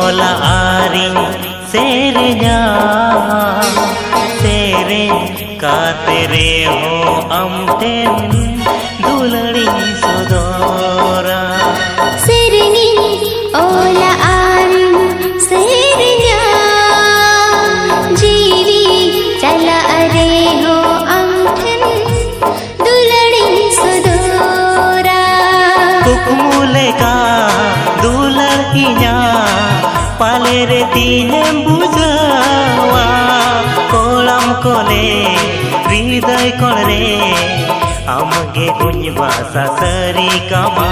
ola aring serenya sereng kate reho amten dulari sodora Serengi ola aring serenya जीवी चला reho amten dulari sodora kukmule ka dular inya palere tinem bujawa kolam kole hriday kore amge kuny basa sari kama